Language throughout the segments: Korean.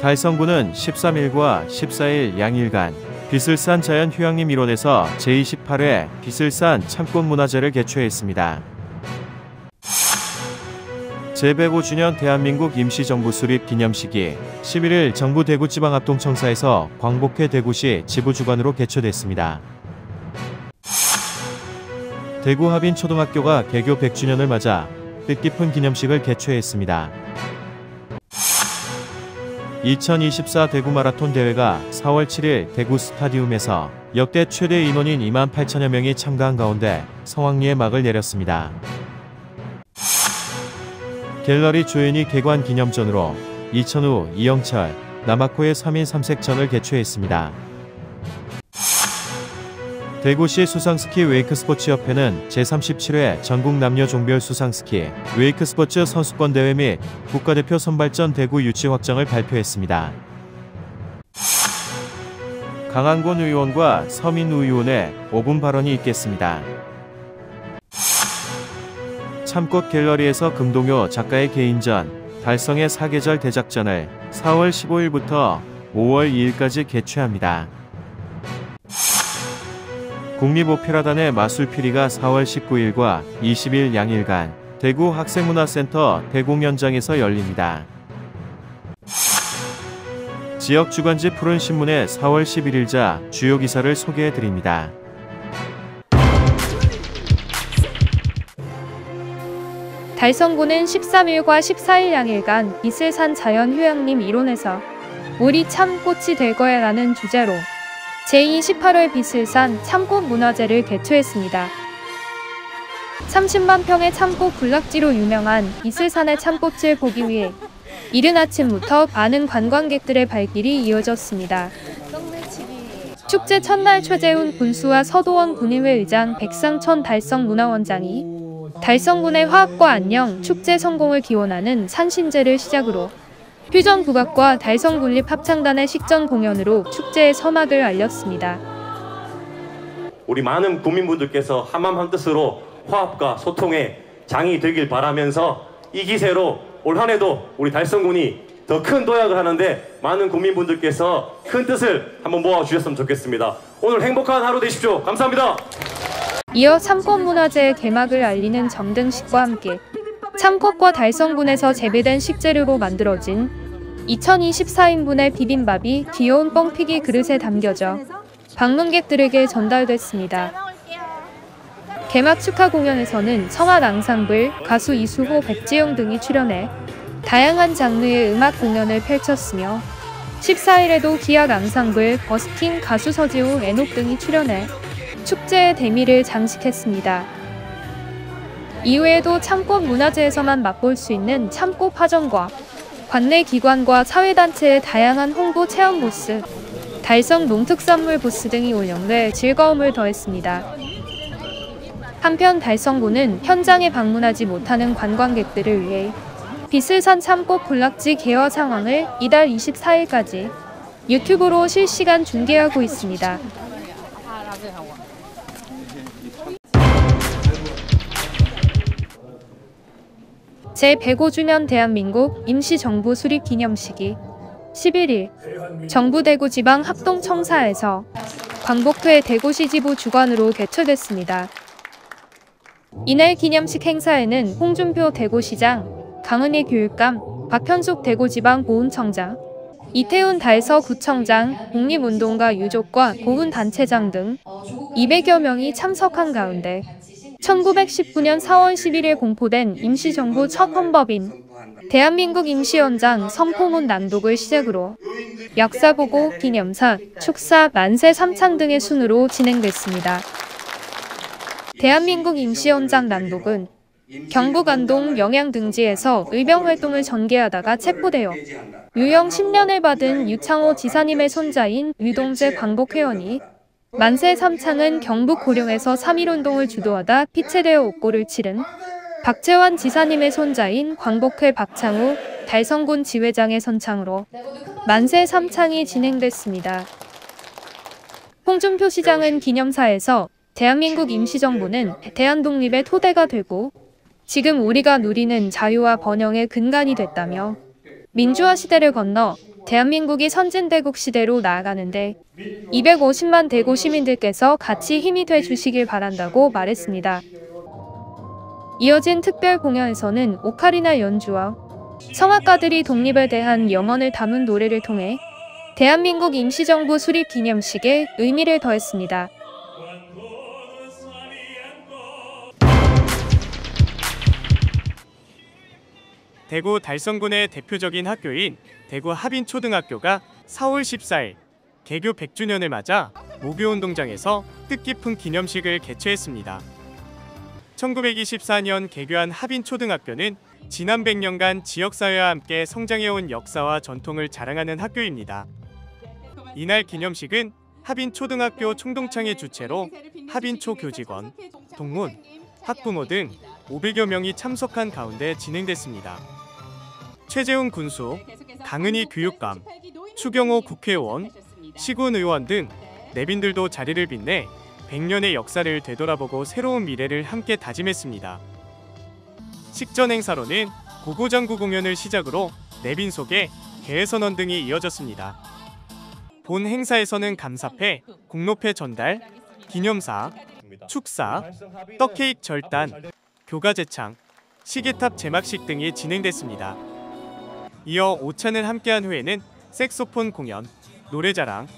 달성군은 13일과 14일 양일간 비슬산 자연휴양림 일원에서 제28회 비슬산 참꽃문화제를 개최했습니다. 제105주년 대한민국 임시정부 수립 기념식이 11일 정부 대구지방합동청사에서 광복회 대구시 지부주관으로 개최됐습니다. 대구하빈초등학교가 개교 100주년을 맞아 뜻깊은 기념식을 개최했습니다. 2024 대구 마라톤 대회가 4월 7일 대구 스타디움에서 역대 최대 인원인 28,000여 명이 참가한 가운데 성황리에 막을 내렸습니다. 갤러리 조연희 개관 기념전으로 이천우, 이영철, 남아코의 3인 3색전을 개최했습니다. 대구시 수상스키 웨이크스포츠협회는 제37회 전국 남녀 종별 수상스키 웨이크스포츠 선수권대회 및 국가대표 선발전 대구 유치 확정을 발표했습니다. 강한권 의원과 서민 의원의 5분 발언이 있겠습니다. 참꽃 갤러리에서 금동효 작가의 개인전 달성의 사계절 대작전을 4월 15일부터 5월 2일까지 개최합니다. 국립오페라단의 마술피리가 4월 19일과 20일 양일간 대구 학생문화센터 대공연장에서 열립니다. 지역 주간지 푸른 신문의 4월 11일자 주요 기사를 소개해드립니다. 달성군은 13일과 14일 양일간 비슬산 자연휴양림 일원에서 우리 참꽃이 될 거야 라는 주제로 제28회 비슬산 참꽃문화제를 개최했습니다. 30만 평의 참꽃 군락지로 유명한 비슬산의 참꽃을 보기 위해 이른 아침부터 많은 관광객들의 발길이 이어졌습니다. 축제 첫날 최재훈 군수와 서도원 군의회 의장 백상천 달성문화원장이 달성군의 화합과 안녕, 축제 성공을 기원하는 산신제를 시작으로 퓨전국악과 달성군립합창단의 식전 공연으로 축제의 서막을 알렸습니다. 우리 많은 국민분들께서 한마음 한뜻으로 화합과 소통의 장이 되길 바라면서 이 기세로 올 한해도 우리 달성군이 더 큰 도약을 하는데 많은 국민분들께서 큰 뜻을 한번 모아주셨으면 좋겠습니다. 오늘 행복한 하루 되십시오. 감사합니다. 이어 참꽃문화제의 개막을 알리는 점등식과 함께 참꽃과 달성군에서 재배된 식재료로 만들어진 2024인분의 비빔밥이 귀여운 뻥튀기 그릇에 담겨져 방문객들에게 전달됐습니다. 개막 축하 공연에서는 성악 앙상블, 가수 이수호, 백지영 등이 출연해 다양한 장르의 음악 공연을 펼쳤으며 14일에도 기악 앙상블, 버스킹, 가수 서지우, 애녹 등이 출연해 축제의 대미를 장식했습니다. 이외에도 참꽃 문화제에서만 맛볼 수 있는 참꽃 파전과 관내 기관과 사회단체의 다양한 홍보 체험 부스, 달성 농특산물 부스 등이 운영돼 즐거움을 더했습니다. 한편 달성군은 현장에 방문하지 못하는 관광객들을 위해 비슬산 참꽃 군락지 개화 상황을 이달 24일까지 유튜브로 실시간 중계하고 있습니다. 제105주년 대한민국 임시정부 수립 기념식이 11일 정부 대구지방 합동청사에서 광복회 대구시 지부 주관으로 개최됐습니다. 이날 기념식 행사에는 홍준표 대구시장, 강은희 교육감, 박현숙 대구지방보훈청장, 이태훈 달서구청장, 국립운동가 유족과 보훈단체장 등 200여 명이 참석한 가운데 1919년 4월 11일 공포된 임시정부 첫 헌법인 대한민국 임시헌장 선포문 낭독을 시작으로 역사보고, 기념사, 축사, 만세 삼창 등의 순으로 진행됐습니다. 대한민국 임시헌장 낭독은 경북 안동 영양등지에서 의병활동을 전개하다가 체포되어 유형 10년을 받은 유창호 지사님의 손자인 유동재 광복회원이 만세 삼창은 경북 고령에서 3.1운동을 주도하다 피체되어 옥고를 치른 박재환 지사님의 손자인 광복회 박창우 달성군 지회장의 선창으로 만세 삼창이 진행됐습니다. 홍준표 시장은 기념사에서 대한민국 임시정부는 대한독립의 토대가 되고 지금 우리가 누리는 자유와 번영의 근간이 됐다며 민주화 시대를 건너 대한민국이 선진대국 시대로 나아가는데 250만 대구 시민들께서 같이 힘이 돼 주시길 바란다고 말했습니다. 이어진 특별 공연에서는 오카리나 연주와 성악가들이 독립에 대한 염원을 담은 노래를 통해 대한민국 임시정부 수립 기념식에 의미를 더했습니다. 대구 달성군의 대표적인 학교인 대구 하빈초등학교가 4월 14일 개교 100주년을 맞아 모교운동장에서 뜻깊은 기념식을 개최했습니다. 1924년 개교한 하빈초등학교는 지난 100년간 지역사회와 함께 성장해온 역사와 전통을 자랑하는 학교입니다. 이날 기념식은 하빈초등학교 총동창회 주최로 하빈초 교직원, 동문, 학부모 등 500여 명이 참석한 가운데 진행됐습니다. 최재훈 군수, 강은희 교육감, 추경호 국회의원, 시군 의원 등 내빈들도 자리를 빛내 100년의 역사를 되돌아보고 새로운 미래를 함께 다짐했습니다. 식전 행사로는 고고장구 공연을 시작으로 내빈 소개, 개회선언 등이 이어졌습니다. 본 행사에서는 감사패, 공로패 전달, 기념사, 축사, 떡케이크 절단, 교가 제창, 시계탑 제막식 등이 진행됐습니다. 이어 오찬을 함께한 후에는 색소폰 공연, 노래자랑,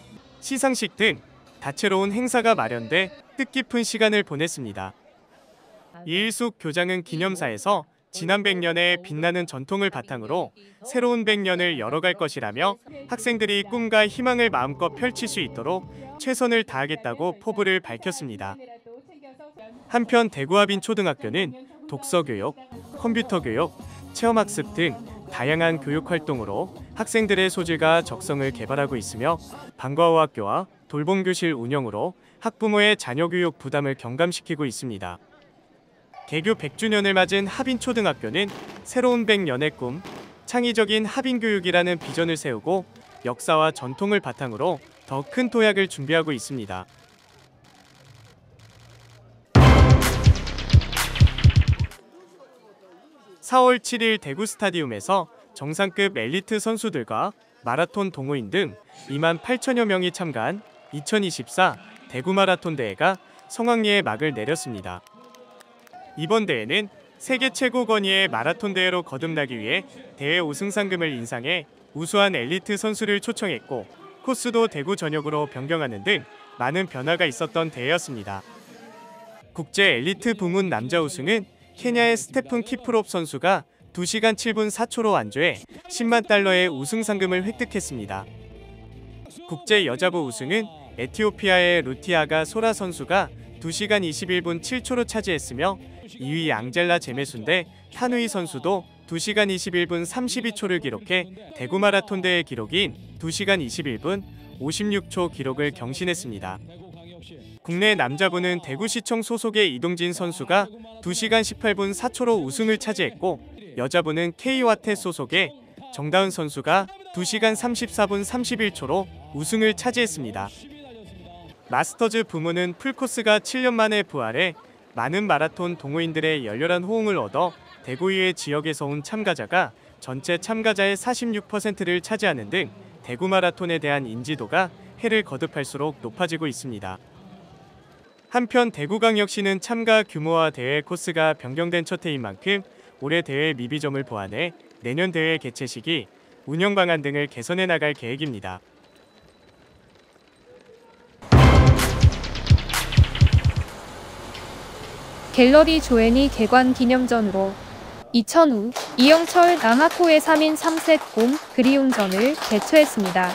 시상식 등 다채로운 행사가 마련돼 뜻깊은 시간을 보냈습니다. 이일숙 교장은 기념사에서 지난 100년의 빛나는 전통을 바탕으로 새로운 100년을 열어갈 것이라며 학생들이 꿈과 희망을 마음껏 펼칠 수 있도록 최선을 다하겠다고 포부를 밝혔습니다. 한편 대구하빈초등학교는 독서교육, 컴퓨터교육, 체험학습 등 다양한 교육활동으로 학생들의 소질과 적성을 개발하고 있으며 방과후 학교와 돌봄교실 운영으로 학부모의 자녀교육 부담을 경감시키고 있습니다. 개교 100주년을 맞은 하빈초등학교는 새로운 100년의 꿈, 창의적인 하빈교육이라는 비전을 세우고 역사와 전통을 바탕으로 더 큰 도약을 준비하고 있습니다. (4월 7일) 대구 스타디움에서 정상급 엘리트 선수들과 마라톤 동호인 등 2만 8천여 명이 참가한 2024 대구 마라톤 대회가 성황리에 막을 내렸습니다. 이번 대회는 세계 최고 권위의 마라톤 대회로 거듭나기 위해 대회 우승 상금을 인상해 우수한 엘리트 선수를 초청했고 코스도 대구 전역으로 변경하는 등 많은 변화가 있었던 대회였습니다. 국제 엘리트 부문 남자 우승은 케냐의 스테픈 키프롭 선수가 2시간 7분 4초로 완주해 10만 달러의 우승 상금을 획득했습니다. 국제 여자부 우승은 에티오피아의 루티아가 소라 선수가 2시간 21분 7초로 차지했으며 2위 앙젤라 제메순데 타누이 선수도 2시간 21분 32초를 기록해 대구 마라톤 대회 기록인 2시간 21분 56초 기록을 경신했습니다. 국내 남자부는 대구시청 소속의 이동진 선수가 2시간 18분 4초로 우승을 차지했고 여자부는 K와테 소속의 정다은 선수가 2시간 34분 31초로 우승을 차지했습니다. 마스터즈 부문은 풀코스가 7년 만에 부활해 많은 마라톤 동호인들의 열렬한 호응을 얻어 대구 이외 지역에서 온 참가자가 전체 참가자의 46%를 차지하는 등 대구 마라톤에 대한 인지도가 해를 거듭할수록 높아지고 있습니다. 한편 대구광역시는 참가 규모와 대회 코스가 변경된 첫 해인 만큼 올해 대회 미비점을 보완해 내년 대회 개최 시기, 운영 방안 등을 개선해 나갈 계획입니다. 갤러리 조앤이 개관 기념전으로 2005 이영철 남아코의 3인 3셋 봄 그리움전을 개최했습니다.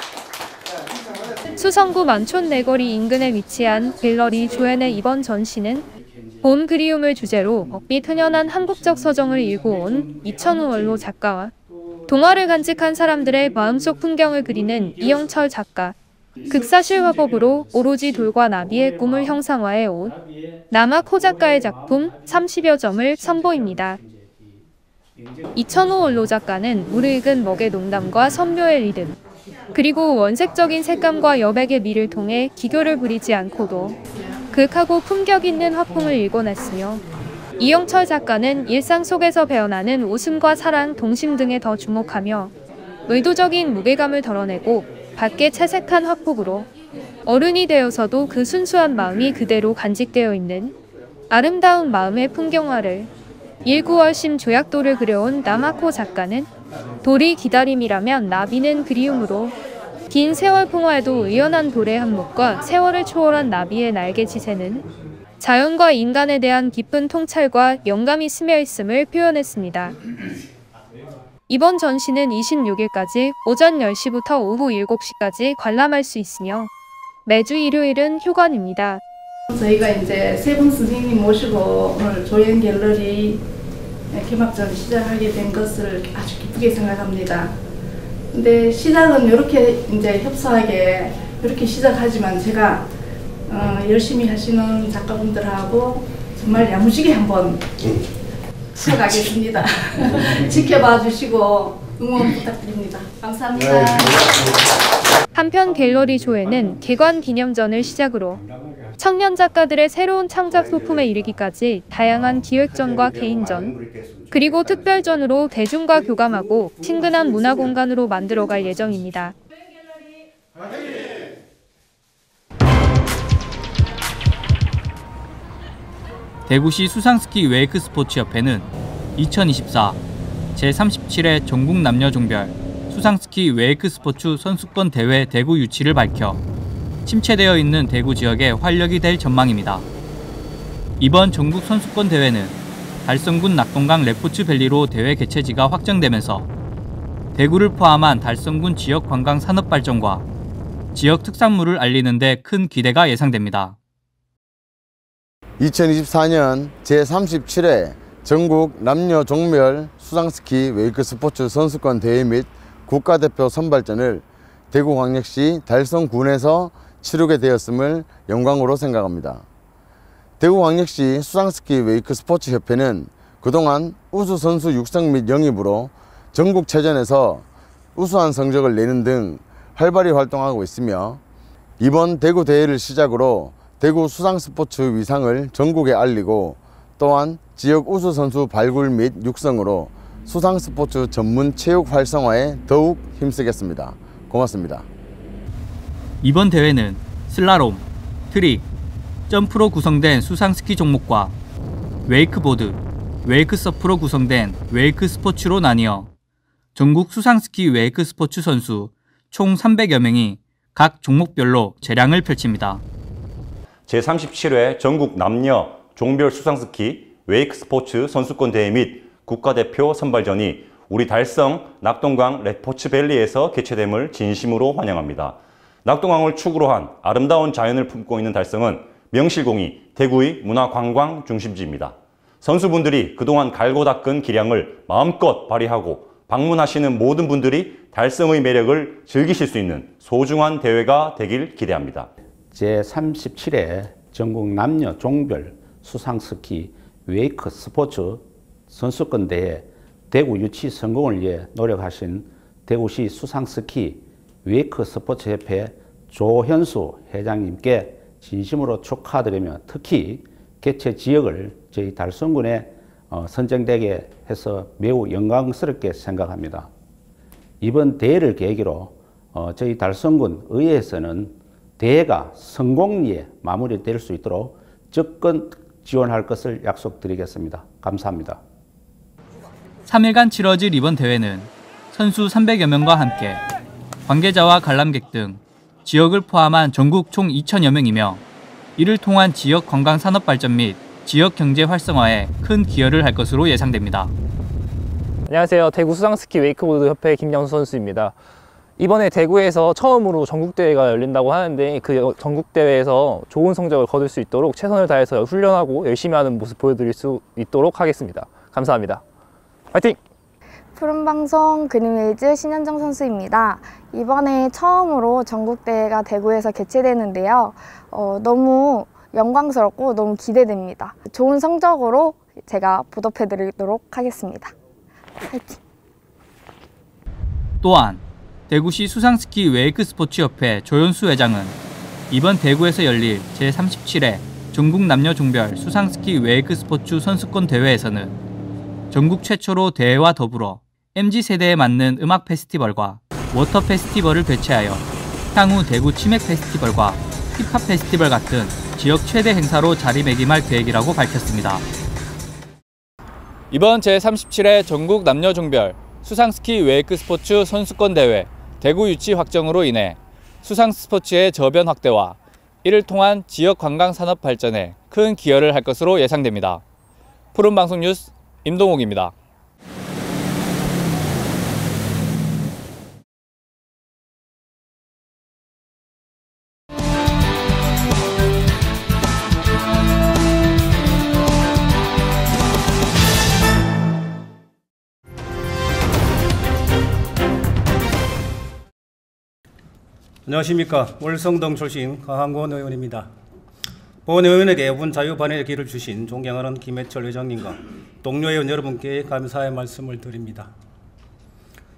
수성구 만촌 내거리 인근에 위치한 갤러리 조앤의 이번 전시는 봄 그리움을 주제로 억빛 흔연한 한국적 서정을 일구어온 이천우 원로 작가와 동화를 간직한 사람들의 마음속 풍경을 그리는 이영철 작가, 극사실 화법으로 오로지 돌과 나비의 꿈을 형상화해온 남아코 작가의 작품 30여 점을 선보입니다. 이천우 원로 작가는 무르익은 먹의 농담과 선묘의 리듬, 그리고 원색적인 색감과 여백의 미를 통해 기교를 부리지 않고도 극하고 품격 있는 화풍을 일궈냈으며 이영철 작가는 일상 속에서 배어나는 웃음과 사랑, 동심 등에 더 주목하며 의도적인 무게감을 덜어내고 밖에 채색한 화폭으로 어른이 되어서도 그 순수한 마음이 그대로 간직되어 있는 아름다운 마음의 풍경화를 19월심 조약돌을 그려온 남아코 작가는 돌이 기다림이라면 나비는 그리움으로 긴 세월 풍화에도 의연한 돌의 한몫과 세월을 초월한 나비의 날개짓에는 자연과 인간에 대한 깊은 통찰과 영감이 스며 있음을 표현했습니다. 이번 전시는 26일까지 오전 10시부터 오후 7시까지 관람할 수 있으며 매주 일요일은 휴관입니다. 저희가 이제 세 분 선생님 모시고 오늘 조연 갤러리 개막전 시작하게 된 것을 아주 기쁘게 생각합니다. 근데 시작은 이렇게 이제 협소하게 이렇게 시작하지만 제가 열심히 하시는 작가분들하고 정말 야무지게 한번 쳐가겠습니다. 지켜봐 주시고 응원 부탁드립니다. 감사합니다. 한편 갤러리 조회는 개관 기념전을 시작으로 청년 작가들의 새로운 창작 소품에 이르기까지 다양한 기획전과 개인전, 그리고 특별전으로 대중과 교감하고 친근한 문화공간으로 만들어갈 예정입니다. 대구시 수상스키 웨이크 스포츠협회는 2024 제37회 전국 남녀 종별 수상스키 웨이크 스포츠 선수권 대회 대구 유치를 밝혀 침체되어 있는 대구 지역에 활력이 될 전망입니다. 이번 전국 선수권 대회는 달성군 낙동강 레포츠밸리로 대회 개최지가 확정되면서 대구를 포함한 달성군 지역 관광 산업 발전과 지역 특산물을 알리는 데 큰 기대가 예상됩니다. 2024년 제37회 전국 남녀 종별 수상스키 웨이크 스포츠 선수권 대회 및 국가대표 선발전을 대구광역시 달성군에서 치르게 되었음을 영광으로 생각합니다. 대구광역시 수상스키 웨이크 스포츠 협회는 그동안 우수 선수 육성 및 영입으로 전국체전에서 우수한 성적을 내는 등 활발히 활동하고 있으며 이번 대구 대회를 시작으로 대구 수상스포츠 위상을 전국에 알리고 또한 지역 우수 선수 발굴 및 육성으로 수상스포츠 전문 체육 활성화에 더욱 힘쓰겠습니다. 고맙습니다. 이번 대회는 슬라롬, 트릭, 점프로 구성된 수상스키 종목과 웨이크보드, 웨이크서프로 구성된 웨이크 스포츠로 나뉘어 전국 수상스키 웨이크 스포츠 선수 총 300여 명이 각 종목별로 재량을 펼칩니다. 제37회 전국 남녀 종별 수상스키 웨이크 스포츠 선수권 대회 및 국가대표 선발전이 우리 달성 낙동강 레포츠밸리에서 개최됨을 진심으로 환영합니다. 낙동강을 축으로 한 아름다운 자연을 품고 있는 달성은 명실공히 대구의 문화관광 중심지입니다. 선수분들이 그동안 갈고 닦은 기량을 마음껏 발휘하고 방문하시는 모든 분들이 달성의 매력을 즐기실 수 있는 소중한 대회가 되길 기대합니다. 제37회 전국 남녀 종별 수상스키 웨이크 스포츠 선수권 대회 대구 유치 성공을 위해 노력하신 대구시 수상스키 웨이크 스포츠협회 조현수 회장님께 진심으로 축하드리며 특히 개최 지역을 저희 달성군에 선정되게 해서 매우 영광스럽게 생각합니다. 이번 대회를 계기로 저희 달성군 의회에서는 대회가 성공리에 마무리될 수 있도록 적극 지원할 것을 약속드리겠습니다. 감사합니다. 3일간 치러질 이번 대회는 선수 300여 명과 함께 관계자와 관람객 등 지역을 포함한 전국 총 2,000여 명이며 이를 통한 지역 관광 산업 발전 및 지역 경제 활성화에 큰 기여를 할 것으로 예상됩니다. 안녕하세요. 대구 수상스키 웨이크보드 협회 김경수 선수입니다. 이번에 대구에서 처음으로 전국대회가 열린다고 하는데 그 전국대회에서 좋은 성적을 거둘 수 있도록 최선을 다해서 훈련하고 열심히 하는 모습 보여드릴 수 있도록 하겠습니다. 감사합니다. 화이팅! 푸른방송 그린웨이즈 신현정 선수입니다. 이번에 처음으로 전국대회가 대구에서 개최되는데요. 너무 영광스럽고 너무 기대됩니다. 좋은 성적으로 제가 보답해드리도록 하겠습니다. 화이팅! 또한 대구시 수상스키 웨이크 스포츠협회 조현수 회장은 이번 대구에서 열릴 제37회 전국 남녀 종별 수상스키 웨이크 스포츠 선수권 대회에서는 전국 최초로 대회와 더불어 MZ세대에 맞는 음악 페스티벌과 워터 페스티벌을 개최하여 향후 대구 치맥 페스티벌과 힙합 페스티벌 같은 지역 최대 행사로 자리매김할 계획이라고 밝혔습니다. 이번 제37회 전국 남녀 종별 수상스키 웨이크 스포츠 선수권 대회 대구 유치 확정으로 인해 수상 스포츠의 저변 확대와 이를 통한 지역 관광 산업 발전에 큰 기여를 할 것으로 예상됩니다. 푸른방송 뉴스 임동욱입니다. 안녕하십니까. 월성동 출신 가한권 의원입니다. 본 의원에게 5분 자유반의 기회를 주신 존경하는 김해철 회장님과 동료 의원 여러분께 감사의 말씀을 드립니다.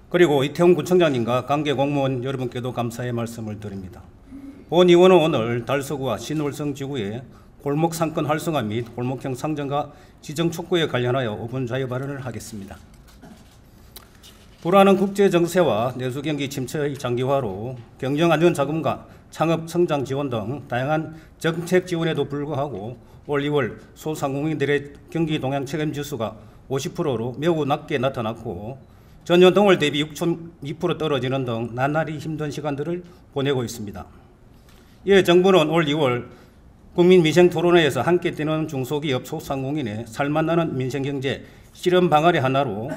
그리고 이태웅 구청장님과 관계 공무원 여러분께도 감사의 말씀을 드립니다. 본 의원은 오늘 달서구와 신월성 지구의 골목 상권 활성화 및 골목형 상점과 지정 촉구에 관련하여 5분 자유 발언을 하겠습니다. 불안한 국제 정세와 내수 경기 침체의 장기화로 경영 안전 자금과 창업 성장 지원 등 다양한 정책 지원에도 불구하고 올 2월 소상공인들의 경기 동향 책임 지수가 50%로 매우 낮게 나타났고 전년 동월 대비 6.2% 떨어지는 등 나날이 힘든 시간들을 보내고 있습니다. 이에 정부는 올 2월 국민민생토론회에서 함께 뛰는 중소기업 소상공인의 살맛나는 민생경제 실현 방안의 하나로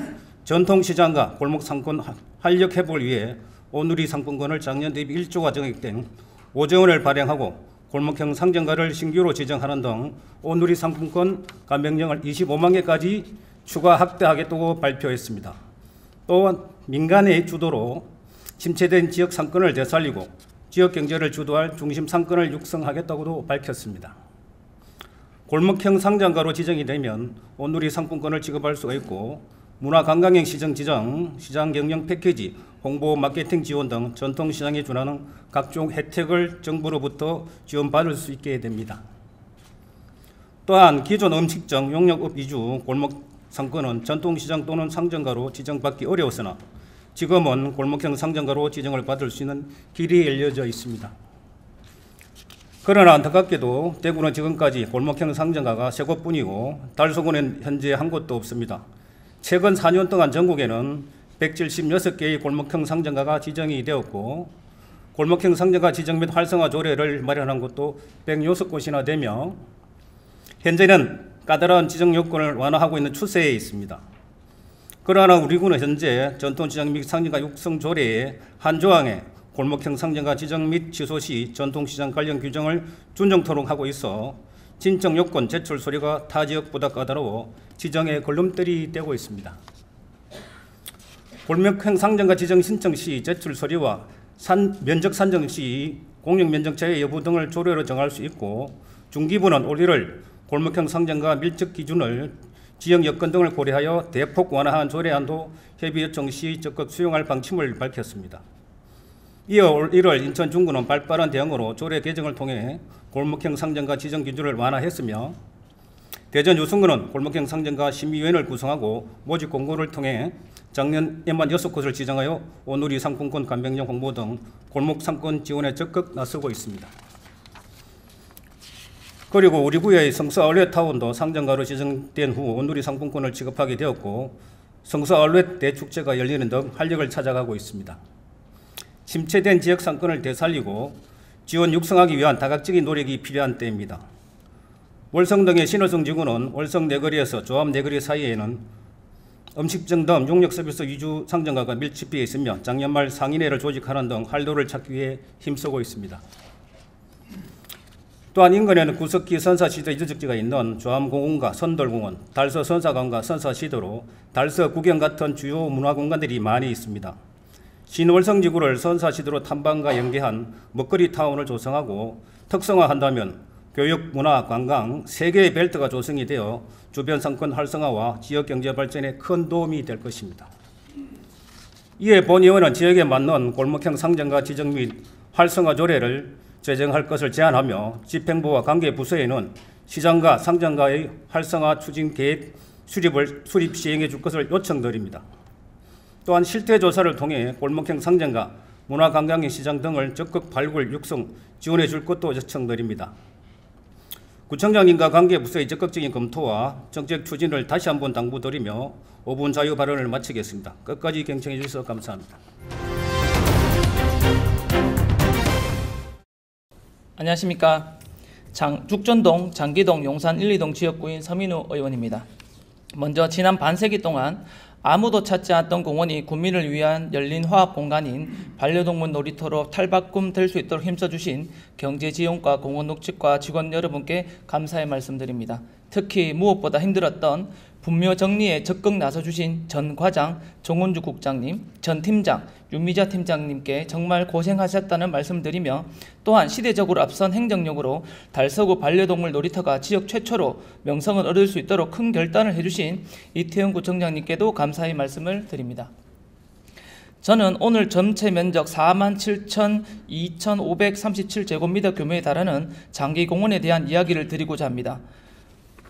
전통시장과 골목상권 활력 회복을 위해 온누리 상품권을 작년 대비 1조가 증액된 5조 원을 발행하고 골목형 상점가를 신규로 지정하는 등 온누리 상품권 가맹점을 25만 개까지 추가 확대하겠다고 발표했습니다. 또한 민간의 주도로 침체된 지역 상권을 되살리고 지역 경제를 주도할 중심 상권을 육성하겠다고도 밝혔습니다. 골목형 상점가로 지정이 되면 온누리 상품권을 지급할 수가 있고 문화관광형 시정 지정, 시장 경영 패키지, 홍보 마케팅 지원 등 전통시장에 준하는 각종 혜택을 정부로부터 지원받을 수 있게 됩니다. 또한 기존 음식점, 용역업 위주 골목 상권은 전통시장 또는 상점가로 지정받기 어려웠으나 지금은 골목형 상점가로 지정을 받을 수 있는 길이 열려져 있습니다. 그러나 안타깝게도 대구는 지금까지 골목형 상점가가 3곳뿐이고 달서구는 현재 한 곳도 없습니다. 최근 4년 동안 전국에는 176개의 골목형 상점가가 지정이 되었고 골목형 상점가 지정 및 활성화 조례를 마련한 곳도 106곳이나 되며 현재는 까다로운 지정 요건을 완화하고 있는 추세에 있습니다. 그러나 우리 군은 현재 전통시장 및 상점가 육성 조례의 한 조항에 골목형 상점가 지정 및 취소 시 전통시장 관련 규정을 준정토록 하고 있어 진정 요건 제출 서류가 타 지역보다 까다로워 지정에 걸림돌이 되고 있습니다. 골목형 상점가 지정 신청 시 제출 서류와 면적 산정 시 공영 면적 제외 여부 등을 조례로 정할 수 있고 중기부는 올 1월 골목형 상점가 밀접 기준을 지역 여건 등을 고려하여 대폭 완화한 조례안도 협의 요청 시 적극 수용할 방침을 밝혔습니다. 이어 올 1월 인천 중구는 발빠른 대응으로 조례 개정을 통해 골목형 상점가 지정 기준을 완화했으며 대전 유성구는 골목형 상점가 심의위원회를 구성하고 모집 공고를 통해 작년에만 6곳을 지정하여 온누리 상품권 가맹점 홍보 등 골목 상권 지원에 적극 나서고 있습니다. 그리고 우리 구의 성수 아울렛타운도 상점가로 지정된 후 온누리 상품권을 지급하게 되었고 성수 아울렛 대축제가 열리는 등 활력을 찾아가고 있습니다. 침체된 지역 상권을 되살리고 지원 육성하기 위한 다각적인 노력이 필요한 때입니다. 월성 등의 신월성 지구는 월성 내거리에서 조합 내거리 사이에는 음식점 등 용역 서비스 위주 상점가가 밀집해 있으며 작년 말 상인회를 조직하는 등 활로를 찾기 위해 힘쓰고 있습니다. 또한 인근에는 구석기 선사시대 유적지가 있는 조암공원과 선돌공원, 달서 선사관과 선사시도로 달서 구경 같은 주요 문화공간들이 많이 있습니다. 신월성지구를 선사시도로 탐방과 연계한 먹거리 타운을 조성하고 특성화한다면 교육, 문화, 관광 3개의 벨트가 조성이 되어 주변 상권 활성화와 지역 경제 발전에 큰 도움이 될 것입니다. 이에 본 의원은 지역에 맞는 골목형 상점가 지정 및 활성화 조례를 제정할 것을 제안하며 집행부와 관계 부서에는 시장과 상점가의 활성화 추진 계획 수립 시행해 줄 것을 요청드립니다. 또한 실태 조사를 통해 골목형 상점과 문화관광의 시장 등을 적극 발굴, 육성, 지원해 줄 것도 요청드립니다. 구청장님과 관계부서의 적극적인 검토와 정책 추진을 다시 한번 당부드리며 5분 자유 발언을 마치겠습니다. 끝까지 경청해 주셔서 감사합니다. 안녕하십니까. 죽전동, 장기동, 용산 1, 2동 지역구인 서민우 의원입니다. 먼저 지난 반세기 동안 아무도 찾지 않았던 공원이 국민을 위한 열린 화합 공간인 반려동물 놀이터로 탈바꿈 될 수 있도록 힘써주신 경제지원과 공원 농축과 직원 여러분께 감사의 말씀드립니다. 특히 무엇보다 힘들었던 분묘 정리에 적극 나서주신 전 과장, 정원주 국장님, 전 팀장, 윤미자 팀장님께 정말 고생하셨다는 말씀드리며 또한 시대적으로 앞선 행정력으로 달서구 반려동물 놀이터가 지역 최초로 명성을 얻을 수 있도록 큰 결단을 해주신 이태영 구청장님께도 감사의 말씀을 드립니다. 저는 오늘 전체 면적 47,2,537제곱미터 규모에 달하는 장기공원에 대한 이야기를 드리고자 합니다.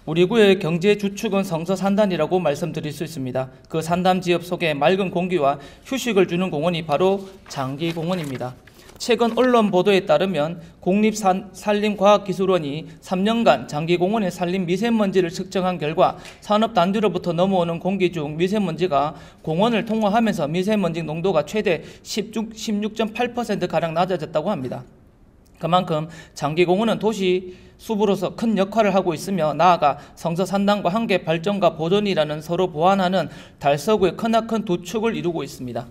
우리 구의 경제 주축은 성서산단이라고 말씀드릴 수 있습니다. 그 산담 지역 속에 맑은 공기와 휴식을 주는 공원이 바로 장기공원입니다. 최근 언론 보도에 따르면 국립산림과학기술원이 3년간 장기공원의 산림 미세먼지를 측정한 결과 산업단지로부터 넘어오는 공기 중 미세먼지가 공원을 통과하면서 미세먼지 농도가 최대 16.8%가량 낮아졌다고 합니다. 그만큼 장기공원은 도시 숲으로서 큰 역할을 하고 있으며 나아가 성서산단과 함께 발전과 보존이라는 서로 보완하는 달서구의 크나큰 두 축을 이루고 있습니다.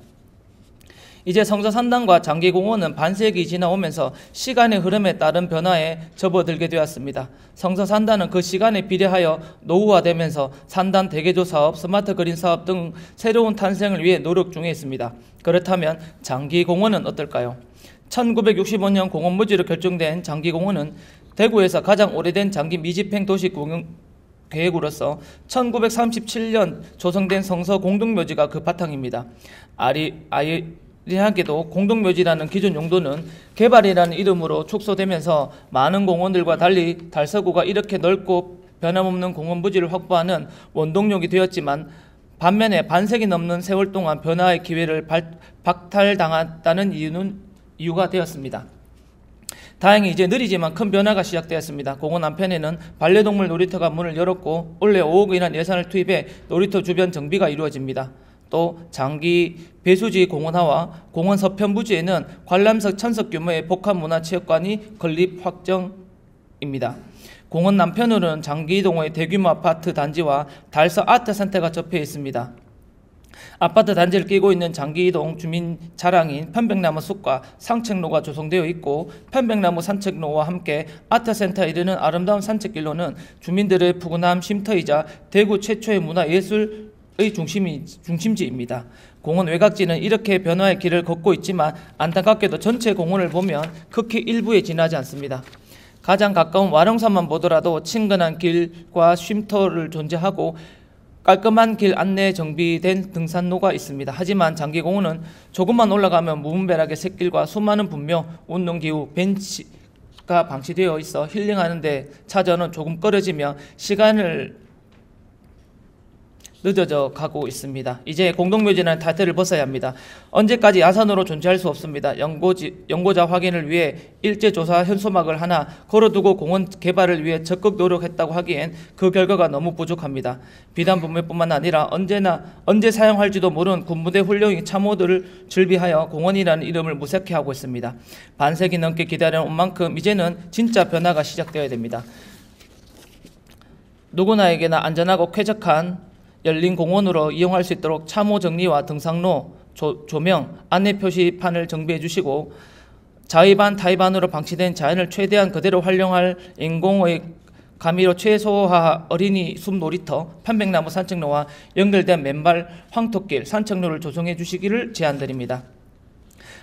이제 성서산단과 장기공원은 반세기 지나오면서 시간의 흐름에 따른 변화에 접어들게 되었습니다. 성서산단은 그 시간에 비례하여 노후화되면서 산단 대개조 사업, 스마트 그린 사업 등 새로운 탄생을 위해 노력 중에 있습니다. 그렇다면 장기공원은 어떨까요? 1965년 공원부지로 결정된 장기공원은 대구에서 가장 오래된 장기 미집행 도시 계획으로서 1937년 조성된 성서 공동묘지가 그 바탕입니다. 아이러니하게도 공동묘지라는 기존 용도는 개발이라는 이름으로 축소되면서 많은 공원들과 달리 달서구가 이렇게 넓고 변함없는 공원부지를 확보하는 원동력이 되었지만 반면에 반세기 넘는 세월 동안 변화의 기회를 박탈당했다는 이유가 되었습니다. 다행히 이제 느리지만 큰 변화가 시작되었습니다. 공원 한편에는 반려동물 놀이터가 문을 열었고 올해 5억 원이라는 예산을 투입해 놀이터 주변 정비가 이루어집니다. 또 장기 배수지 공원화와 공원 서편 부지에는 관람석 1000석 규모의 복합문화체육관이 건립 확정입니다. 공원 남편으로는 장기동의 대규모 아파트 단지와 달서 아트센터가 접해 있습니다. 아파트 단지를 끼고 있는 장기동 주민 자랑인 편백나무 숲과 산책로가 조성되어 있고 편백나무 산책로와 함께 아트센터에 이르는 아름다운 산책길로는 주민들의 푸근함 쉼터이자 대구 최초의 문화예술의 중심지입니다. 공원 외곽지는 이렇게 변화의 길을 걷고 있지만 안타깝게도 전체 공원을 보면 극히 일부에 지나지 않습니다. 가장 가까운 와룡산만 보더라도 친근한 길과 쉼터를 존재하고 깔끔한 길 안내 정비된 등산로가 있습니다. 하지만 장기공원은 조금만 올라가면 무분별하게 샛길과 수많은 분묘, 운동기구, 벤치가 방치되어 있어 힐링하는 데 차저는 조금 꺼려지며 시간을 늦어져 가고 있습니다. 이제 공동묘지라는 타이틀을 벗어야 합니다. 언제까지 야산으로 존재할 수 없습니다. 연고자 확인을 위해 일제조사 현수막을 하나 걸어두고 공원 개발을 위해 적극 노력했다고 하기엔 그 결과가 너무 부족합니다. 비단 분묘뿐만 아니라 언제 사용할지도 모르는 군부대 훌륭히 참호들을 즐비하여 공원이라는 이름을 무색해 하고 있습니다. 반세기 넘게 기다려온 만큼 이제는 진짜 변화가 시작되어야 됩니다. 누구나에게나 안전하고 쾌적한 열린 공원으로 이용할 수 있도록 참호 정리와 등산로, 조명, 안내 표시판을 정비해 주시고 자의반, 타의반으로 방치된 자연을 최대한 그대로 활용할 인공의 가미로 최소화 어린이 숲 놀이터, 편백나무 산책로와 연결된 맨발 황토길, 산책로를 조성해 주시기를 제안드립니다.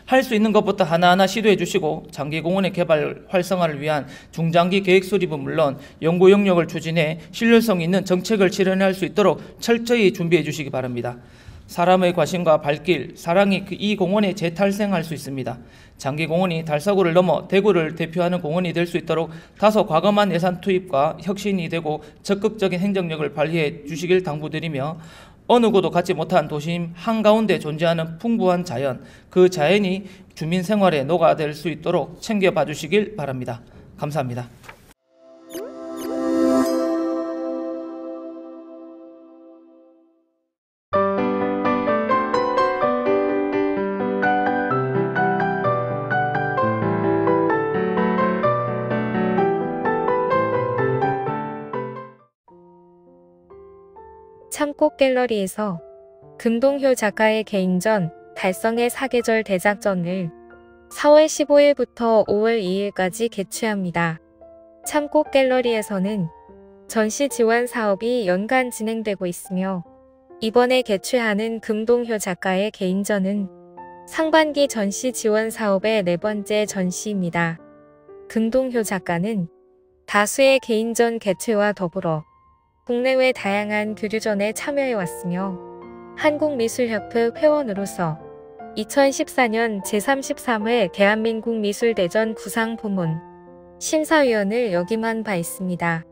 할 수 있는 것부터 하나하나 시도해 주시고 장기공원의 개발 활성화를 위한 중장기 계획 수립은 물론 연구 영역을 추진해 신뢰성 있는 정책을 실현할 수 있도록 철저히 준비해 주시기 바랍니다. 사람의 과심과 발길, 사랑이 이 공원에 재탄생할 수 있습니다. 장기공원이 달서구를 넘어 대구를 대표하는 공원이 될 수 있도록 다소 과감한 예산 투입과 혁신이 되고 적극적인 행정력을 발휘해 주시길 당부드리며 어느 곳도 갖지 못한 도심 한가운데 존재하는 풍부한 자연, 그 자연이 주민 생활에 녹아들 수 있도록 챙겨봐 주시길 바랍니다. 감사합니다. 참꽃 갤러리에서 금동효 작가의 개인전 달성의 사계절 대작전을 4월 15일부터 5월 2일까지 개최합니다. 참꽃 갤러리에서는 전시 지원 사업이 연간 진행되고 있으며 이번에 개최하는 금동효 작가의 개인전은 상반기 전시 지원 사업의 4번째 전시입니다. 금동효 작가는 다수의 개인전 개최와 더불어 국내외 다양한 교류전에 참여해왔으며 한국미술협회 회원으로서 2014년 제33회 대한민국 미술대전 구상부문 심사위원을 역임한 바 있습니다.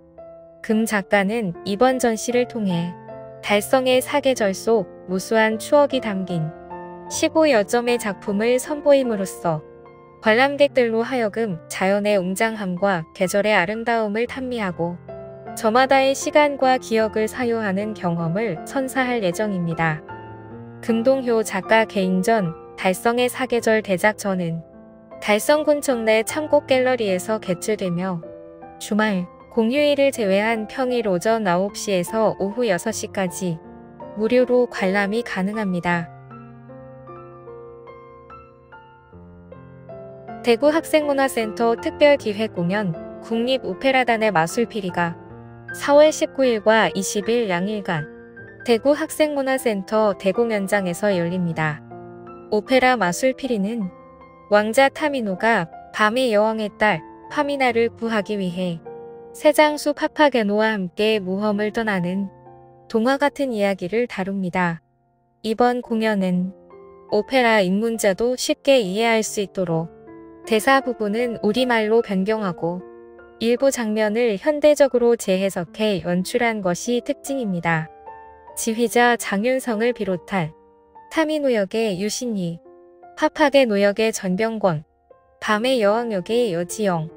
금 작가는 이번 전시를 통해 달성의 사계절 속 무수한 추억이 담긴 15여 점의 작품을 선보임으로써 관람객들로 하여금 자연의 웅장함과 계절의 아름다움을 탐미하고 저마다의 시간과 기억을 사유하는 경험을 선사할 예정입니다. 금동효 작가 개인전 달성의 사계절 대작전은 달성군청 내 참꽃 갤러리에서 개최되며 주말, 공휴일을 제외한 평일 오전 9시에서 오후 6시까지 무료로 관람이 가능합니다. 대구 학생문화센터 특별기획공연 국립오페라단의 마술피리가 4월 19일과 20일 양일간 대구 학생문화센터 대공연장에서 열립니다. 오페라 마술피리는 왕자 타미노가 밤의 여왕의 딸 파미나를 구하기 위해 새장수 파파게노와 함께 모험을 떠나는 동화 같은 이야기를 다룹니다. 이번 공연은 오페라 입문자도 쉽게 이해할 수 있도록 대사 부분은 우리말로 변경하고 일부 장면을 현대적으로 재해석해 연출한 것이 특징입니다. 지휘자 장윤성을 비롯한 타미노 역의 유신희, 파파게노 역의 전병권, 밤의 여왕 역의 여지영,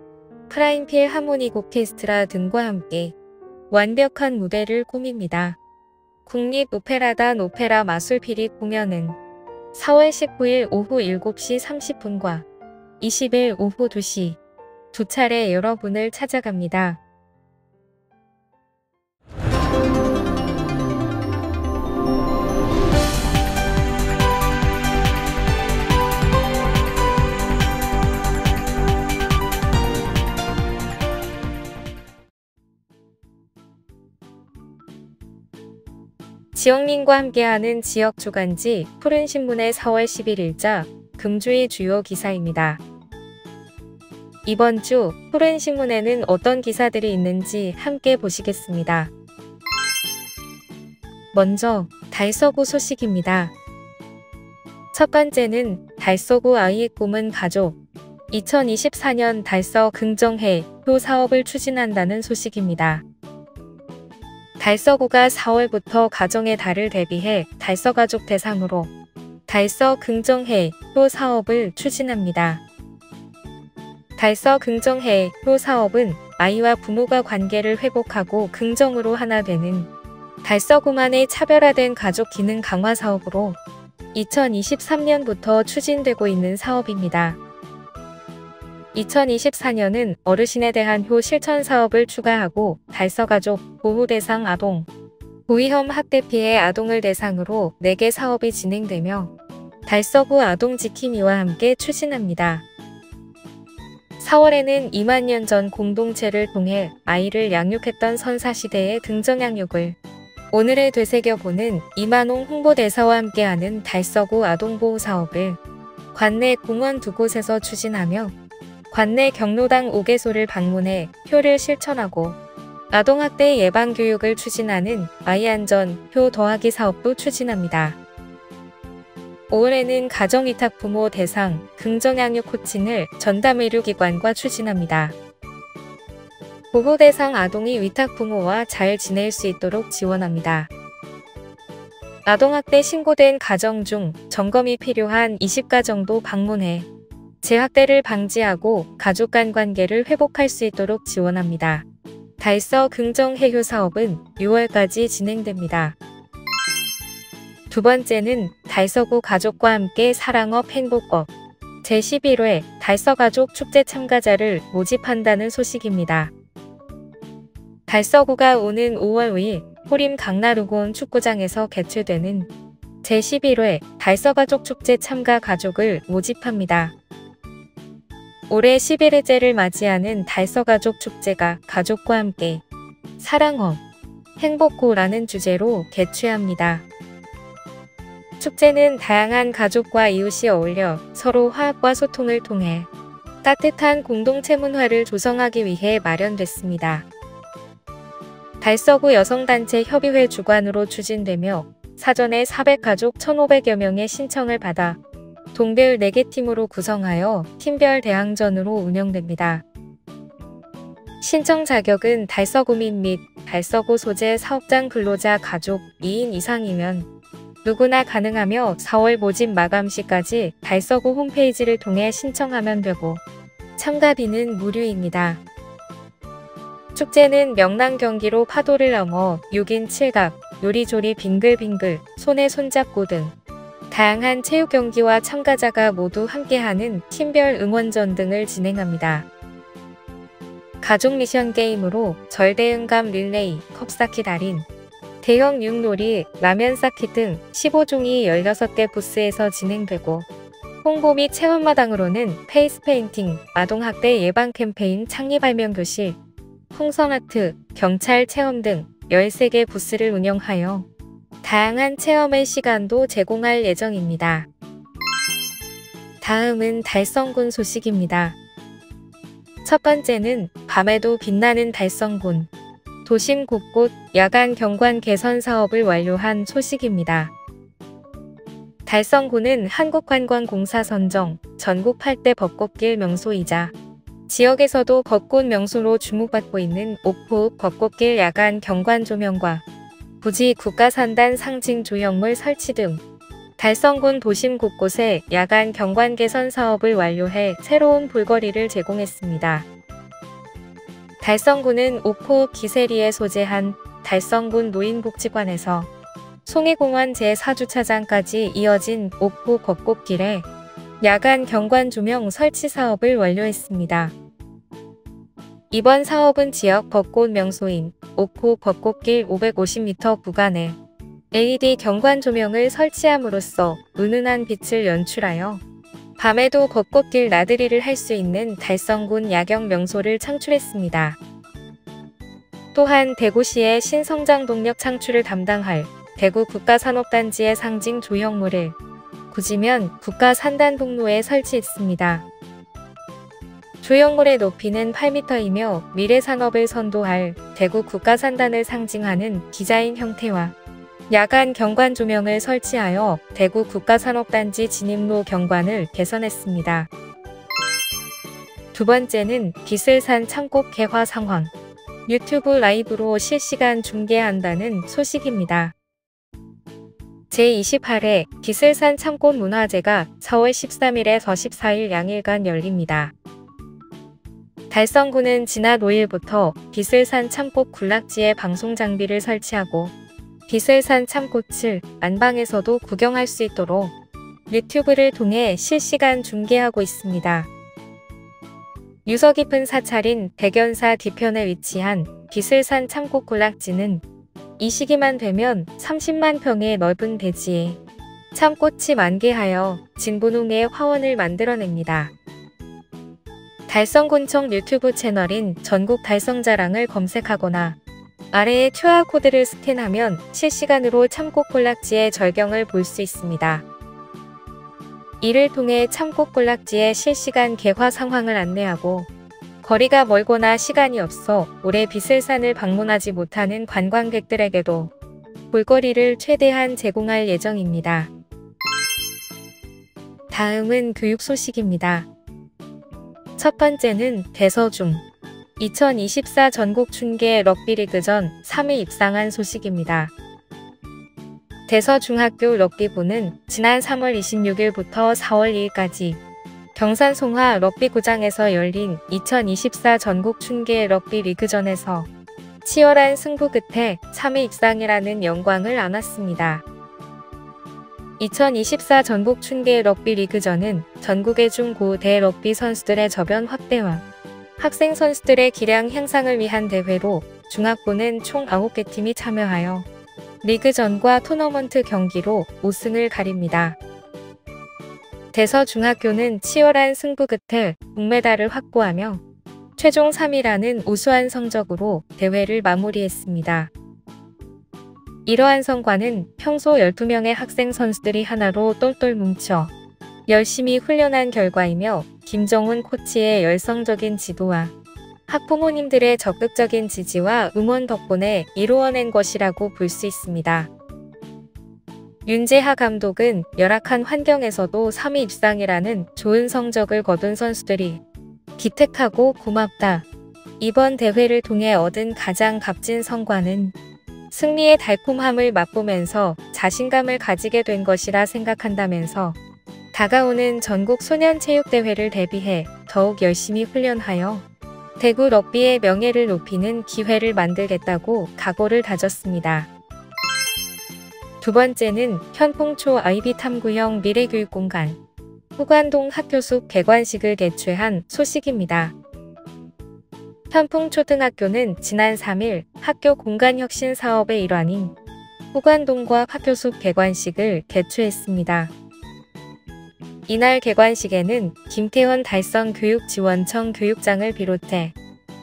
프라임필 하모닉 오케스트라 등과 함께 완벽한 무대를 꾸밉니다. 국립오페라단 오페라 마술피리 공연은 4월 19일 오후 7시 30분과 20일 오후 2시 두 차례 여러분을 찾아갑니다. 지역민과 함께하는 지역 주간지 푸른신문의 4월 10일자 금주의 주요 기사입니다. 이번 주 푸른신문에는 어떤 기사들이 있는지 함께 보시겠습니다. 먼저 달서구 소식입니다. 첫 번째는 달서구 아이의 꿈은 가족 2024년 달서 긍정해 표 사업을 추진한다는 소식입니다. 달서구가 4월부터 가정의 달을 대비해 달서가족 대상으로 달서 긍정해 표 사업을 추진합니다. 달서 긍정해 표 사업은 아이와 부모가 관계를 회복하고 긍정으로 하나 되는 달서구만의 차별화된 가족 기능 강화 사업으로 2023년부터 추진되고 있는 사업입니다. 2024년은 어르신에 대한 효 실천 사업을 추가하고 달서가족, 보호대상 아동, 고위험 학대 피해 아동을 대상으로 4개 사업이 진행되며 달서구 아동지킴이와 함께 추진합니다. 4월에는 2만 년 전 공동체를 통해 아이를 양육했던 선사시대의 긍정양육을 오늘을 되새겨보는 이만홍 홍보대사와 함께하는 달서구 아동보호 사업을 관내 공원 2곳에서 추진하며 관내 경로당 5개소를 방문해 효를 실천하고 아동학대 예방교육을 추진하는 아이안전 효 더하기 사업도 추진합니다. 5월에는 가정위탁 부모 대상 긍정양육 코칭을 전담의료기관과 추진합니다. 보호대상 아동이 위탁 부모와 잘 지낼 수 있도록 지원합니다. 아동학대 신고된 가정 중 점검이 필요한 20가정도 방문해 재학대를 방지하고 가족 간 관계를 회복할 수 있도록 지원합니다. 달서 긍정해효 사업은 6월까지 진행됩니다. 두 번째는 달서구 가족과 함께 사랑업 행복업 제11회 달서가족 축제 참가자를 모집한다는 소식입니다. 달서구가 오는 5월 5일 호림 강나루곤 축구장에서 개최되는 제11회 달서가족 축제 참가 가족을 모집합니다. 올해 11회째를 맞이하는 달서가족 축제가 가족과 함께 사랑업, 행복고라는 주제로 개최합니다. 축제는 다양한 가족과 이웃이 어울려 서로 화합과 소통을 통해 따뜻한 공동체 문화를 조성하기 위해 마련됐습니다. 달서구 여성단체 협의회 주관으로 추진되며 사전에 400가족 1,500여 명의 신청을 받아 동별 4개 팀으로 구성하여 팀별 대항전으로 운영됩니다. 신청 자격은 달서구민 및 달서구 소재 사업장 근로자 가족 2인 이상이면 누구나 가능하며 4월 모집 마감 시까지 달서구 홈페이지를 통해 신청하면 되고 참가비는 무료입니다. 축제는 명랑 경기로 파도를 넘어 6인 7각, 요리조리 빙글빙글, 손에 손잡고 등 다양한 체육 경기와 참가자가 모두 함께하는 팀별 응원전 등을 진행합니다. 가족 미션 게임으로 절대응감 릴레이, 컵쌓기 달인, 대형 윷놀이, 라면 쌓기 등 15종이 16개 부스에서 진행되고 홍보 및 체험마당으로는 페이스 페인팅, 아동학대 예방 캠페인 창립 발명 교실, 풍선아트, 경찰 체험 등 13개 부스를 운영하여 다양한 체험의 시간도 제공할 예정입니다. 다음은 달성군 소식입니다. 첫 번째는 밤에도 빛나는 달성군. 도심 곳곳 야간 경관 개선 사업을 완료한 소식입니다. 달성군은 한국관광공사 선정 전국 8대 벚꽃길 명소이자 지역에서도 벚꽃 명소로 주목받고 있는 옥포읍 벚꽃길 야간 경관 조명과 부지 국가산단 상징 조형물 설치 등 달성군 도심 곳곳에 야간 경관 개선 사업을 완료해 새로운 볼거리를 제공했습니다. 달성군은 옥포읍 기세리에 소재한 달성군 노인복지관에서 송해공원 제4주차장까지 이어진 옥포 벚꽃길에 야간 경관 조명 설치 사업을 완료했습니다. 이번 사업은 지역 벚꽃 명소인 옥포 벚꽃길 550m 구간에 LED 경관 조명을 설치함으로써 은은한 빛을 연출하여 밤에도 벚꽃길 나들이를 할 수 있는 달성군 야경 명소를 창출했습니다. 또한 대구시의 신성장 동력 창출을 담당할 대구 국가산업단지의 상징 조형물을 구지면 국가산단북로에 설치했습니다. 조형물의 높이는 8m이며 미래산업을 선도할 대구 국가산단을 상징하는 디자인 형태와 야간 경관 조명을 설치하여 대구 국가산업단지 진입로 경관을 개선했습니다. 두 번째는 비슬산 참꽃 개화 상황. 유튜브 라이브로 실시간 중계한다는 소식입니다. 제28회 비슬산 참꽃 문화제가 4월 13일에서 14일 양일간 열립니다. 달성군은 지난 5일부터 비슬산 참꽃 군락지에 방송 장비를 설치하고 비슬산 참꽃을 안방에서도 구경할 수 있도록 유튜브를 통해 실시간 중계하고 있습니다. 유서 깊은 사찰인 백연사 뒤편에 위치한 비슬산 참꽃 군락지는 이 시기만 되면 30만 평의 넓은 대지에 참꽃이 만개하여 진분홍의 화원을 만들어냅니다. 달성군청 유튜브 채널인 전국 달성자랑을 검색하거나 아래의 QR코드를 스캔하면 실시간으로 참꽃 군락지의 절경을 볼 수 있습니다. 이를 통해 참꽃 군락지의 실시간 개화 상황을 안내하고 거리가 멀거나 시간이 없어 올해 비슬산을 방문하지 못하는 관광객들에게도 볼거리를 최대한 제공할 예정입니다. 다음은 교육 소식입니다. 첫 번째는 대서중 2024 전국 춘계 럭비리그전 3위 입상한 소식입니다. 대서중학교 럭비부는 지난 3월 26일부터 4월 2일까지 경산 송화 럭비구장에서 열린 2024 전국 춘계 럭비 리그전에서 치열한 승부 끝에 3위 입상이라는 영광을 안았습니다. 2024 전국 춘계 럭비 리그전은 전국의 중, 고, 대 럭비 선수들의 저변 확대와 학생 선수들의 기량 향상을 위한 대회로 중학부는 총 9개 팀이 참여하여 리그전과 토너먼트 경기로 우승을 가립니다. 대서중학교는 치열한 승부 끝에 동메달을 확보하며 최종 3위라는 우수한 성적으로 대회를 마무리했습니다. 이러한 성과는 평소 12명의 학생 선수들이 하나로 똘똘 뭉쳐 열심히 훈련한 결과이며 김정훈 코치의 열성적인 지도와 학부모님들의 적극적인 지지와 응원 덕분에 이루어낸 것이라고 볼 수 있습니다. 윤재하 감독은 열악한 환경에서도 3위 입상이라는 좋은 성적을 거둔 선수들이 기특하고 고맙다. 이번 대회를 통해 얻은 가장 값진 성과는 승리의 달콤함을 맛보면서 자신감을 가지게 된 것이라 생각한다면서 다가오는 전국 소년체육대회를 대비해 더욱 열심히 훈련하여 대구 럭비의 명예를 높이는 기회를 만들겠다고 각오를 다졌습니다. 두 번째는 현풍초 아이비 탐구형 미래교육공간 후관동 학교 숲 개관식을 개최한 소식입니다. 현풍초등학교는 지난 3일 학교 공간혁신 사업의 일환인 후관동과 학교 숲 개관식을 개최했습니다. 이날 개관식에는 김태원 달성교육지원청 교육장을 비롯해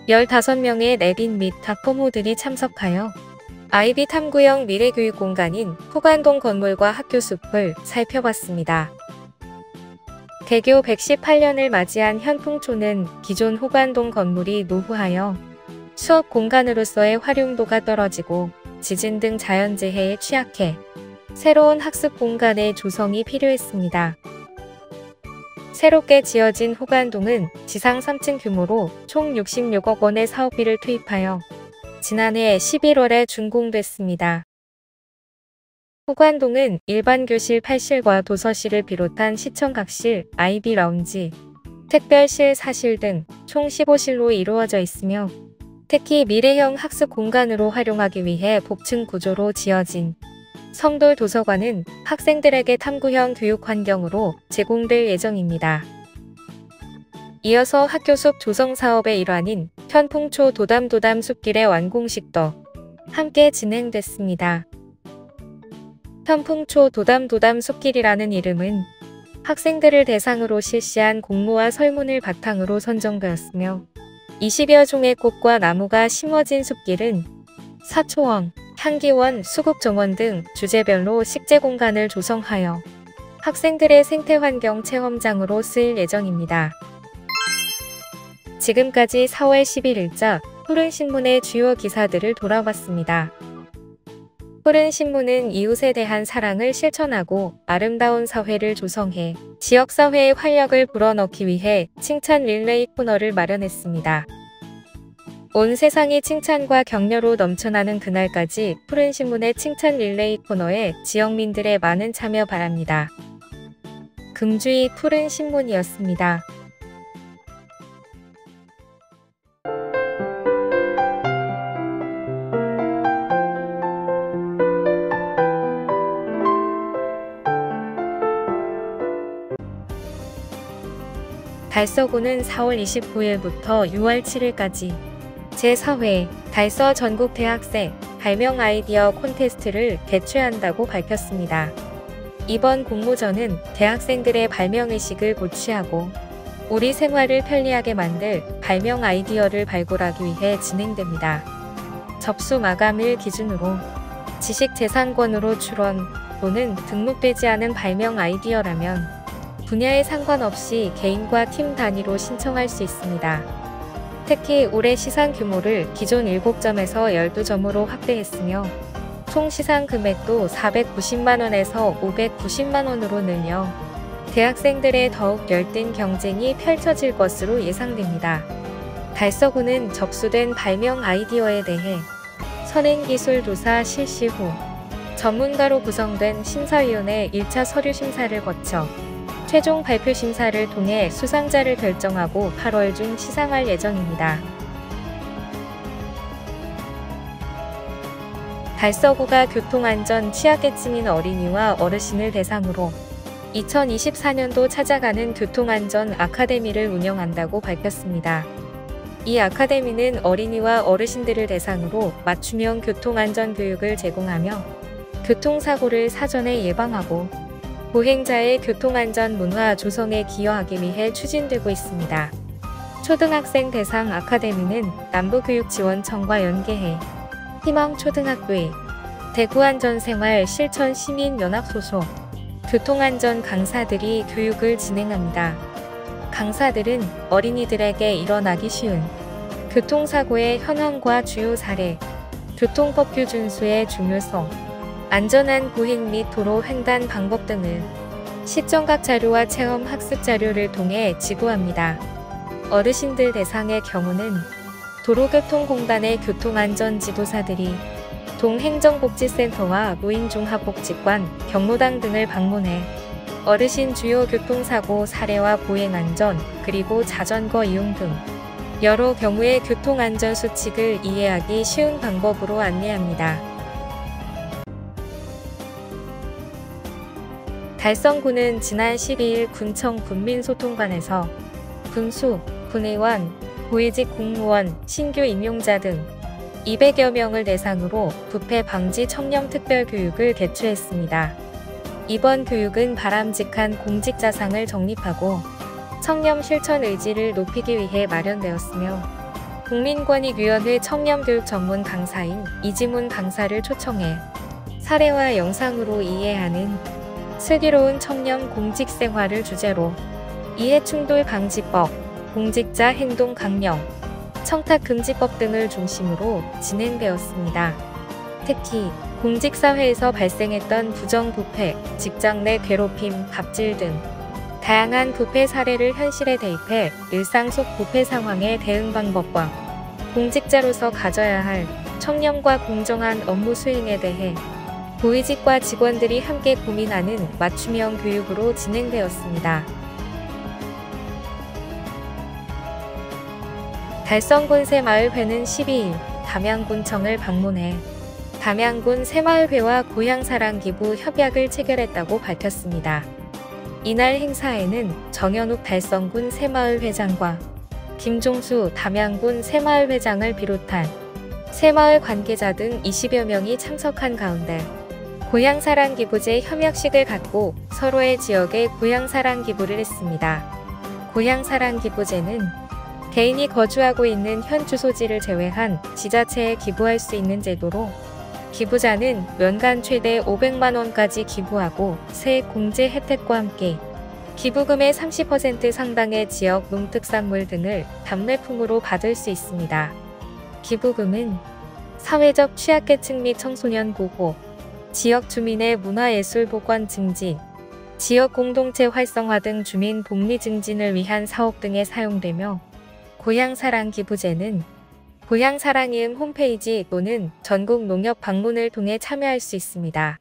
15명의 내빈 및 학부모들이 참석하여 아이비 탐구형 미래교육공간인 후관동 건물과 학교 숲을 살펴봤습니다. 개교 118년을 맞이한 현풍초는 기존 후관동 건물이 노후하여 수업 공간으로서의 활용도가 떨어지고 지진 등 자연재해에 취약해 새로운 학습 공간의 조성이 필요했습니다. 새롭게 지어진 후관동은 지상 3층 규모로 총 66억 원의 사업비를 투입하여 지난해 11월에 준공됐습니다. 후관동은 일반 교실 8실과 도서실을 비롯한 시청각실, 아이비 라운지, 특별실 4실 등 총 15실로 이루어져 있으며 특히 미래형 학습 공간으로 활용하기 위해 복층 구조로 지어진 성돌 도서관은 학생들에게 탐구형 교육 환경으로 제공될 예정입니다. 이어서 학교 숲 조성 사업의 일환인 현풍초 도담 숲길의 완공식도 함께 진행됐습니다. 현풍초 도담 숲길이라는 이름은 학생들을 대상으로 실시한 공모와 설문을 바탕으로 선정되었으며 20여 종의 꽃과 나무가 심어진 숲길은 사초원, 향기원, 수국정원 등 주제별로 식재 공간을 조성하여 학생들의 생태환경 체험장으로 쓰일 예정입니다. 지금까지 4월 11일자 푸른신문의 주요 기사들을 돌아봤습니다. 푸른신문은 이웃에 대한 사랑을 실천하고 아름다운 사회를 조성해 지역사회의 활력을 불어넣기 위해 칭찬 릴레이 코너를 마련했습니다. 온 세상이 칭찬과 격려로 넘쳐나는 그날까지 푸른신문의 칭찬 릴레이 코너에 지역민들의 많은 참여 바랍니다. 금주의 푸른신문이었습니다. 달서구는 4월 29일부터 6월 7일까지 제4회 달서 전국 대학생 발명 아이디어 콘테스트를 개최한다고 밝혔습니다. 이번 공모전은 대학생들의 발명의식을 고취하고 우리 생활을 편리하게 만들 발명 아이디어를 발굴하기 위해 진행됩니다. 접수 마감일 기준으로 지식재산권으로 출원 또는 등록되지 않은 발명 아이디어라면 분야에 상관없이 개인과 팀 단위로 신청할 수 있습니다. 특히 올해 시상 규모를 기존 7점에서 12점으로 확대했으며 총 시상 금액도 490만원에서 590만원으로 늘려 대학생들의 더욱 열띤 경쟁이 펼쳐질 것으로 예상됩니다. 달서구는 접수된 발명 아이디어에 대해 선행기술조사 실시 후 전문가로 구성된 심사위원회 1차 서류 심사를 거쳐 최종 발표 심사를 통해 수상자를 결정하고 8월 중 시상할 예정입니다. 달서구가 교통안전 취약계층인 어린이와 어르신을 대상으로 2024년도 찾아가는 교통안전 아카데미를 운영한다고 밝혔습니다. 이 아카데미는 어린이와 어르신들을 대상으로 맞춤형 교통안전 교육을 제공하며 교통사고를 사전에 예방하고 보행자의 교통안전 문화 조성에 기여하기 위해 추진되고 있습니다. 초등학생 대상 아카데미는 남부교육지원청과 연계해 희망초등학교의 대구안전생활 실천시민연합 소속 교통안전 강사들이 교육을 진행합니다. 강사들은 어린이들에게 일어나기 쉬운 교통사고의 현황과 주요 사례, 교통법규 준수의 중요성, 안전한 보행 및 도로 횡단 방법 등을 시청각 자료와 체험 학습 자료를 통해 지도합니다. 어르신들 대상의 경우는 도로교통공단의 교통안전 지도사들이 동행정복지센터와 노인종합복지관, 경로당 등을 방문해 어르신 주요 교통사고 사례와 보행안전, 그리고 자전거 이용 등 여러 경우의 교통안전 수칙을 이해하기 쉬운 방법으로 안내합니다. 달성군은 지난 12일 군청 군민소통관에서 군수, 군의원, 고위직 공무원, 신규 임용자 등 200여 명을 대상으로 부패 방지 청렴 특별 교육을 개최했습니다. 이번 교육은 바람직한 공직자상을 정립하고 청렴 실천 의지를 높이기 위해 마련되었으며 국민권익위원회 청렴교육 전문 강사인 이지문 강사를 초청해 사례와 영상으로 이해하는 슬기로운 청렴 공직생활을 주제로 이해충돌방지법, 공직자 행동 강령, 청탁금지법 등을 중심으로 진행되었습니다. 특히 공직사회에서 발생했던 부정부패, 직장 내 괴롭힘, 갑질 등 다양한 부패 사례를 현실에 대입해 일상 속 부패 상황의 대응 방법과 공직자로서 가져야 할 청렴과 공정한 업무 수행에 대해 고위직과 직원들이 함께 고민하는 맞춤형 교육으로 진행되었습니다. 달성군 새마을회는 12일 담양군청을 방문해 담양군 새마을회와 고향사랑기부 협약을 체결했다고 밝혔습니다. 이날 행사에는 정현욱 달성군 새마을회장과 김종수 담양군 새마을회장을 비롯한 새마을 관계자 등 20여 명이 참석한 가운데 고향사랑기부제 협약식을 갖고 서로의 지역에 고향사랑기부를 했습니다. 고향사랑기부제는 개인이 거주하고 있는 현 주소지를 제외한 지자체에 기부할 수 있는 제도로 기부자는 연간 최대 500만 원까지 기부하고 세액 공제 혜택과 함께 기부금의 30% 상당의 지역 농특산물 등을 답례품으로 받을 수 있습니다. 기부금은 사회적 취약계층 및 청소년 보호, 지역 주민의 문화예술 복원 증진, 지역 공동체 활성화 등 주민 복리 증진을 위한 사업 등에 사용되며 고향사랑 기부제는 고향사랑이음 홈페이지 또는 전국 농협 방문을 통해 참여할 수 있습니다.